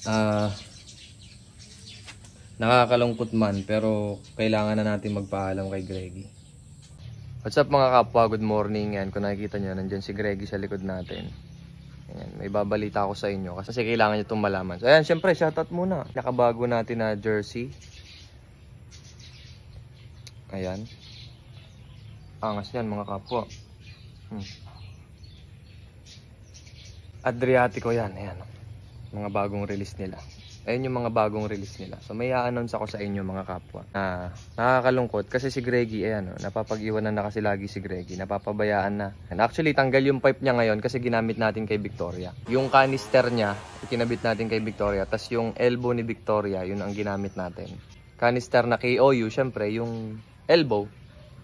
Ah, Nakakalungkot man pero kailangan na natin magpaalam kay Greggy. What's up mga kapwa? Good morning. Yan, kung nakikita nyo, nandyan si Greggy sa likod natin. Ayan, may babalita ako sa inyo kasi kailangan nyo itong malaman. So ayan, syempre shoutout muna. Nakabago natin na jersey. Ayan. Angas yan mga kapwa. Adriatico yan. Ayan. Mga bagong release nila. Ayun yung mga bagong release nila. So may a-announce ako sa inyo mga kapwa. Nakakalungkot kasi si Greggy, ayan, napapag-iwanan na kasi lagi si Greggy. Napapabayaan na. And actually, tanggal yung pipe niya ngayon kasi ginamit natin kay Victoria. Yung canister niya, ikinabit natin kay Victoria. Tapos yung elbow ni Victoria, yun ang ginamit natin. Canister na KOU, syempre, yung elbow,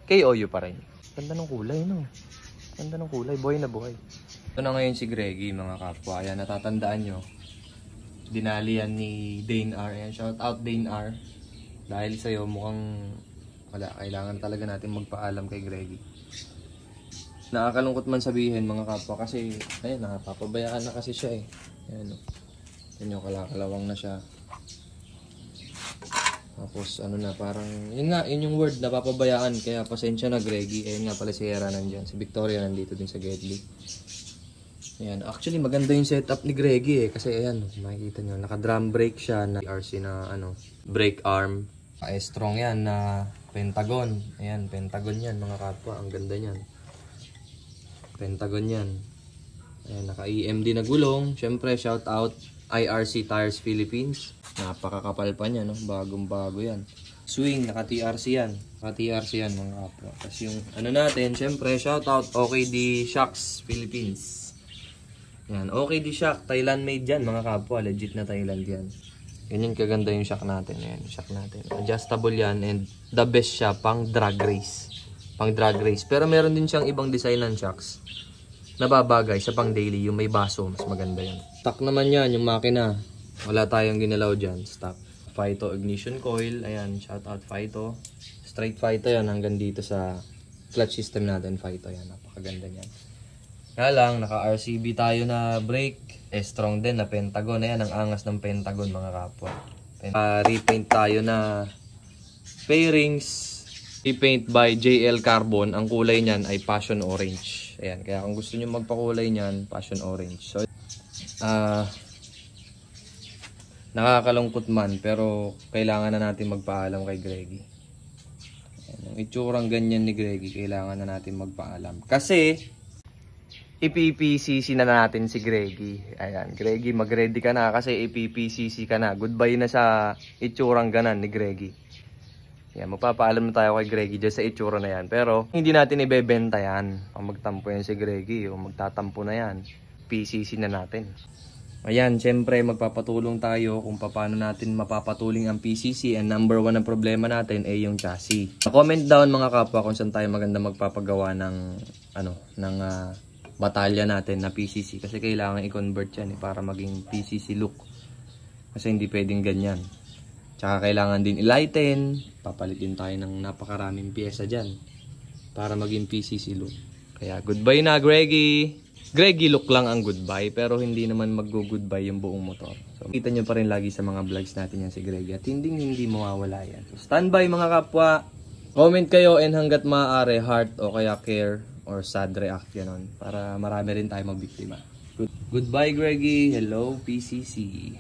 KOU pa rin. Ganda ng kulay, no? Ganda ng kulay, buhay na buhay. Ito na ngayon si Greggy, mga kapwa. Ayan, natatandaan nyo. Dinali yan ni Dane R. Ayan, shout out Dane R. Dahil sa'yo mukhang wala, kailangan talaga natin magpaalam kay Greggy. Nakakalungkot man sabihin mga kapwa kasi ayun, napapabayaan na kasi siya eh. Ayan, yun yung kalakalawang na siya. Tapos ano na, parang yun nga, yun yung word, napapabayaan. Kaya pasensya na Greggy. Ayun nga pala si Hera nandyan, si Victoria nandito din sa Gedli. Ayan, actually maganda yung setup ni Greggy eh. Kasi ayan, makikita nyo, naka-drum brake siya na RC na ano, brake arm. Strong yan na Pentagon. Ayan, Pentagon yan mga kapwa. Ang ganda niyan. Pentagon yan. Ayan, naka-EMD na gulong. Siyempre, shout out IRC Tires Philippines. Napakakapal pa niya, no? Bagong bago yan. Swing, naka-TRC yan. Naka-TRC yan mga kapwa. Tapos yung ano natin, siyempre, shout out OKD Shocks Philippines. Yan, OKD shock, Thailand made yan mga kapwa, legit na Thailand yan. Yan yung kaganda yung shock natin. Ayan, shock natin. Adjustable yan and the best siya pang drag race. Pang drag race. Pero meron din siyang ibang design ng shocks na babagay sa pang daily, yung may baso, mas maganda yan. Stock naman yan, yung makina. Wala tayong ginalaw dyan, stock. Phyto ignition coil, ayan, shout out Phyto. Straight Phyto yan hanggang dito sa clutch system natin, Phyto yan, napakaganda yan. Kaya lang, naka-RCB tayo na brake. Strong din na Pentagon. Ayan, ang angas ng Pentagon mga kapwa. Repaint tayo na fairings. Repaint by JL Carbon. Ang kulay niyan ay Passion Orange. Ayan, kaya kung gusto nyo magpakulay niyan, Passion Orange. So, nakakalungkot man, pero kailangan na natin magpaalam kay Greggy. Ayan, ang itsurang ganyan ni Greggy, kailangan na natin magpaalam. Kasi ipi-PCC na natin si Greggy. Ayan, Greggy, mag-ready ka na kasi ipi-PCC ka na. Goodbye na sa itsurang ganan ni Greggy. Ayan, magpapaalam na tayo kay Greggy dyan sa itsura na yan. Pero hindi natin ibebenta yan. Pag magtampo yan si Greggy o magtatampo na yan, PCC na natin. Ayan, syempre magpapatulong tayo kung paano natin mapapatuling ang PCC. And number one na problema natin ay yung chassis. Comment down mga kapwa kung saan tayo maganda magpapagawa ng batalya natin na PCC kasi kailangan i-convert yan para maging PCC look kasi hindi pwedeng ganyan. Tsaka kailangan din i-lighten, papalitin tayo ng napakaraming pyesa dyan para maging PCC look. Kaya goodbye na Greggy. Greggy look lang ang goodbye pero hindi naman mag-goodbye yung buong motor. So kita nyo pa rin lagi sa mga vlogs natin yan si Greggy at hindi mawawala yan. So standby mga kapwa, comment kayo and hanggat maaari heart o kaya care or sad react ganon para marami rin tayo mabiktima. Goodbye Greggy, hello PCC.